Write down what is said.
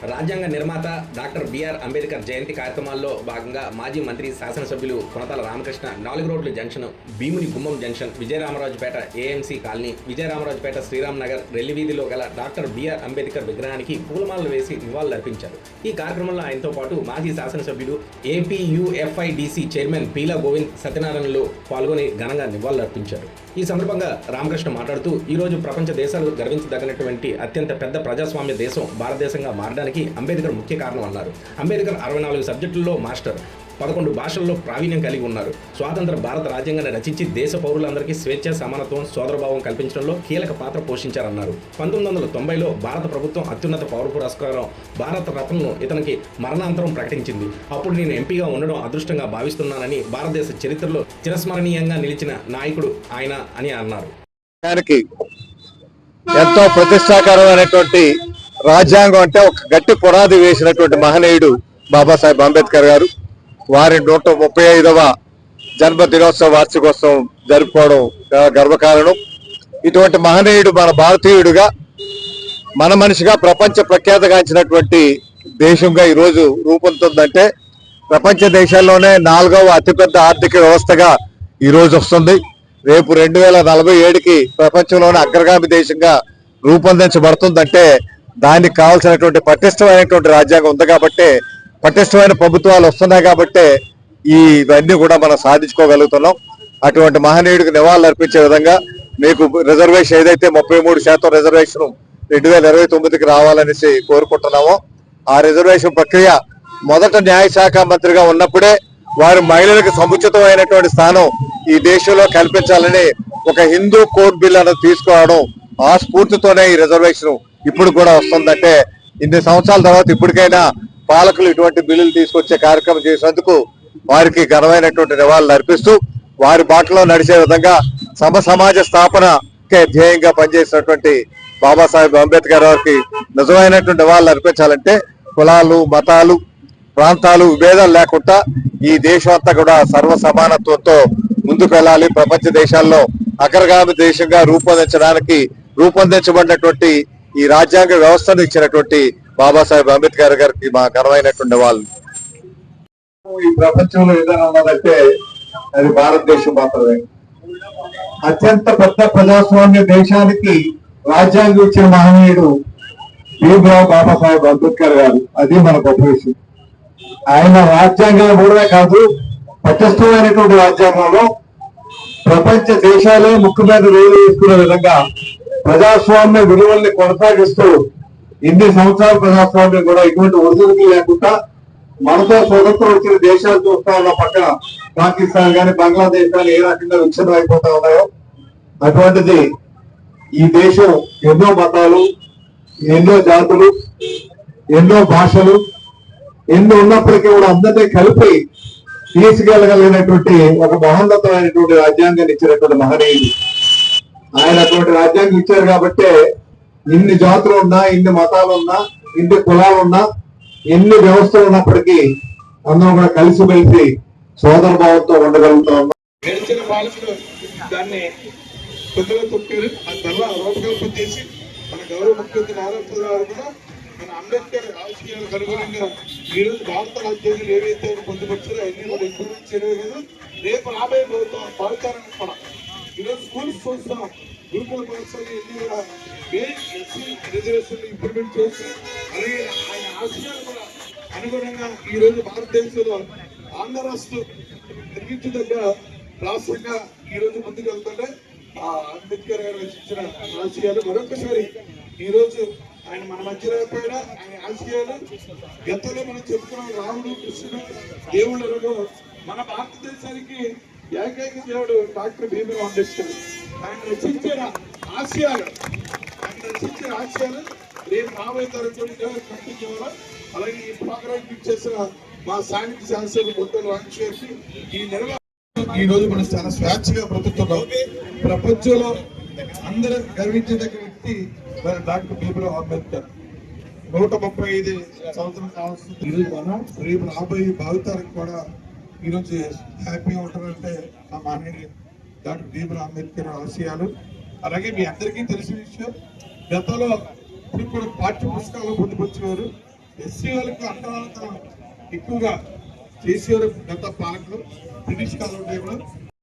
రాజ్యాంగ నిర్మాత doctor BR Ambedkar జయంతి కార్యక్రమాల్లో భాగంగా మాజీ మంత్రి శాసనసభ్యులు కొనతాల రామకృష్ణ 4 రోడ్ల junction, Bheemuni Gummam junction, Vijayaramarajupeta AMC colony, Vijayaramarajupeta Sriram Nagar, రెల్లి వీధిలో గల డాక్టర్ బిఆర్ అంబేద్కర్ విగ్రహానికి పూలమాలలు వేసి నివాళులర్పించారు. ఈ కార్యక్రమంలో ఆయనతో పాటు మాజీ శాసనసభ్యులు ఏపీయూఎఫ్ఐడిసి చైర్మన్ పీలా గోవింద్ సత్యనారాయణలు పాల్గొని ఘనంగా నివాళులర్పించారు. ఈ సందర్భంగా రామకృష్ణ మాట్లాడుతూ, ఈరోజు ప్రపంచ దేశాలు గర్వించదగినటువంటి అత్యంత పెద్ద ప్రజాస్వామ్య దేశం భారతదేశంగా మారడానికి అంబేద్కర్ ముఖ్య కారణం అన్నారు. అంబేద్కర్ 64 సబ్జెక్టుల్లో మాస్టర్, 11 భాషల్లో ప్రావీణ్యం కలిగి ఉన్నారు. స్వాతంత్ర భారత రాజ్యాంగాన్ని రచించి దేశ పౌరులందరికీ స్వేచ్ఛ, సమానత్వం, సోదరభావం కల్పించడంలో కీలక పాత్ర పోషించారన్నారు. 1990లో భారత ప్రభుత్వం అత్యున్నత పౌర పురస్కారం భారత రత్నను ఇతనికి మరణాంతరం ప్రకటించింది. అప్పుడు నేను ఎంపీగా ఉండడం అదృష్టంగా భావిస్తున్నానని, భారతదేశ చరిత్రలో చిరస్మరణీయంగా నిలిచిన నాయకుడు ఆయన అని అన్నారు. ఎంతో ప్రతిష్టాకరమైనటువంటి రాజ్యాంగం అంటే ఒక గట్టి పునాది వేసినటువంటి మహనీయుడు బాబాసాహెబ్ అంబేద్కర్ గారు. వారి 135వ జన్మదినోత్సవ వార్షికోత్సవం జరుపుకోవడం గర్వకారణం. ఇటువంటి మహనీయుడు మన భారతీయుడుగా, మన మనిషిగా ప్రపంచ ప్రఖ్యాతగాంచినటువంటి దేశంగా ఈరోజు రూపొందుతుందంటే ప్రపంచ దేశాల్లోనే 4వ అతిపెద్ద ఆర్థిక వ్యవస్థగా ఈరోజు వస్తుంది. రేపు 2047కి ప్రపంచంలోనే అగ్రగామి దేశంగా రూపొందించబడుతుందంటే దానికి కావాల్సినటువంటి పటిష్టమైనటువంటి రాజ్యాంగం ఉంది కాబట్టి, పటిష్టమైన ప్రభుత్వాలు వస్తున్నాయి కాబట్టి ఇవన్నీ కూడా మనం సాధించుకోగలుగుతున్నాం. అటువంటి మహనీయుడికి నివాళులు అర్పించే విధంగా మీకు రిజర్వేషన్ ఏదైతే 33% రిజర్వేషన్ 2029కి రావాలనేసి కోరుకుంటున్నామో, ఆ రిజర్వేషన్ ప్రక్రియ మొదట న్యాయశాఖ మంత్రిగా ఉన్నప్పుడే వారు మహిళలకు సముచితమైనటువంటి స్థానం ఈ దేశంలో కల్పించాలని ఒక హిందూ కోడ్ బిల్ అనేది తీసుకురావడం, ఆ స్ఫూర్తితోనే ఈ రిజర్వేషన్ ఇప్పుడు కూడా వస్తుందంటే, ఇన్ని సంవత్సరాల తర్వాత ఇప్పటికైనా పాలకులు ఇటువంటి బిల్లులు తీసుకొచ్చే కార్యక్రమం చేసినందుకు వారికి ఘనమైనటువంటి నివాళులు అర్పిస్తూ, వారి బాటలో నడిచే విధంగా సమాజ స్థాపనకే ధ్యేయంగా పనిచేసినటువంటి బాబాసాహెబ్ అంబేద్కర్ గారికి నిజమైనటువంటి నివాళులు అర్పించాలంటే కులాలు, మతాలు, ప్రాంతాలు విభేదాలు లేకుండా ఈ దేశం అంతా కూడా సర్వ సమానత్వంతో ముందుకు వెళ్ళాలి. ప్రపంచ దేశాల్లో అగ్రగామి దేశంగా రూపొందించబడినటువంటి ఈ రాజ్యాంగ వ్యవస్థను ఇచ్చినటువంటి బాబాసాహెబ్ అంబేద్కర్ గారికి మా ఘనమైనటువంటి వాళ్ళు. ఈ ప్రపంచంలో ఏదైనా ఉన్నదంటే అది భారతదేశం మాత్రమే. అత్యంత పెద్ద ప్రజాస్వామ్య దేశానికి రాజ్యాంగం ఇచ్చిన మహనీయుడు భీమ్రావ్ బాబాసాహెబ్ అంబేద్కర్ గారు. అది మన గొప్ప విషయం. ఆయన రాజ్యాంగం కూడా కాదు, పటిష్టమైనటువంటి రాజ్యాంగంలో ప్రపంచ దేశాలే ముక్కు మీద వేలు వేసుకునే విధంగా ప్రజాస్వామ్య విలువల్ని కొనసాగిస్తూ ఇన్ని సంవత్సరాల ప్రజాస్వామ్యం కూడా ఎటువంటి ఒడిదుడుకులు లేకుండా మనతో స్వతంత్రం వచ్చిన దేశాలు చూస్తా ఉన్న పక్కన పాకిస్తాన్ కానీ బంగ్లాదేశ్ కానీ ఏ రకంగా విచ్ఛిన్నం అయిపోతా ఉన్నాయో, అటువంటిది ఈ దేశం ఎన్నో మతాలు, ఎన్నో జాతులు, ఎన్నో భాషలు ఎన్ని ఉన్నప్పటికీ కూడా అందరినీ కలిపి తీసుకెళ్ళగలిగినటువంటి ఒక మహోన్నతమైనటువంటి రాజ్యాంగాన్ని ఇచ్చినటువంటి మహనీయుడు ఆయన. అటువంటి రాజ్యాంగం ఇచ్చారు కాబట్టి ఇన్ని జాతులు ఉన్నా, ఇన్ని మతాలు ఉన్నా, ఇన్ని కులాలు ఉన్నా, ఎన్ని వ్యవస్థలు ఉన్నప్పటికీ అందరం కూడా కలిసిమెలిసి సోదర భావంతో ఉండగలుగుతా ఉన్నాం. గడిచిన పాలకులు దాన్ని కొద్దిగా తొక్కారు. ఆ తర్వాత రూపకల్పన చేసి మన గౌరవ ముఖ్యమంత్రి నారా చంద్రబాబు కూడా మన అంబేద్కర్ రాజకీయాలకు అనుగుణంగా ఈరోజు భారత రాజ్యాంగం ఏవైతే పొందుపరిచారో అన్ని కూడా ఇంప్లిమెంట్ చేయలేదు కదా. రేపు రాబోయే ప్రభుత్వం భావితారానికి కూడా ఈరోజు స్కూల్స్ చూస్తున్నాం, గురుకుల పాఠశాల ఎన్ని కూడా ఎస్సీ రిజర్వేషన్ ఇంప్లిమెంట్ చేసి, అలాగే ఆయన ఆశయాలు కూడా అనుగుణంగా ఈరోజు భారతదేశంలో ఆంధ్ర రాష్ట్రం నిర్మించదగ్గ రాష్ట్రంగా ఈరోజు ముందుకు వెళ్తుంటే అంబేద్కర్ గారు రచించిన ఆశయాలు మరొకసారి ఈరోజు ఆయన మన మధ్య లేకపోయినా ఆయన ఆశయాలు గతంలో మనం చెప్పుకున్నాం. రాముడు, కృష్ణుడు దేవుళ్ళలో మన భారతదేశానికి ఏకైక దేవుడు డాక్టర్ భీమ్రావ్ అంబేద్కర్. ఆయన రచించిన ఆశయాలు రేపు రాబోయే తరగతి కనిపించేవారు. అలాగే ఈ ప్రోగ్రాం చేసిన మా స్థానిక శాసనసభ్యులు బొత్తల రామకృష్ణ ఈ నిర్వహణ ఈ రోజు మనం చాలా స్వేచ్ఛగా బ్రతుకుతున్నాం. ప్రపంచంలో అందరూ గర్వించదగ్గ వ్యక్తి డాక్టర్ భీమ్రావ్ అంబేద్కర్. 135 సంవత్సరం కావాల్సింది. ఈరోజు మనం రేపు రాబోయే భావితానికి కూడా ఈరోజు హ్యాపీగా ఉంటారంటే ఆ మహనీయుడు డాక్టర్ భీమ్రావ్ అంబేద్కర్ ఆశయాలు. అలాగే మీ అందరికీ తెలిసిన విషయం, గతంలో ఇప్పుడు కూడా పాఠ్య పుస్తకాలు పొందుపరిచేవారు. ఎస్సీ వాళ్ళకు అంతరాలతనం ఎక్కువగా చేసేవారు గత పాలకులు బ్రిటిష్ కాలం టైంలో.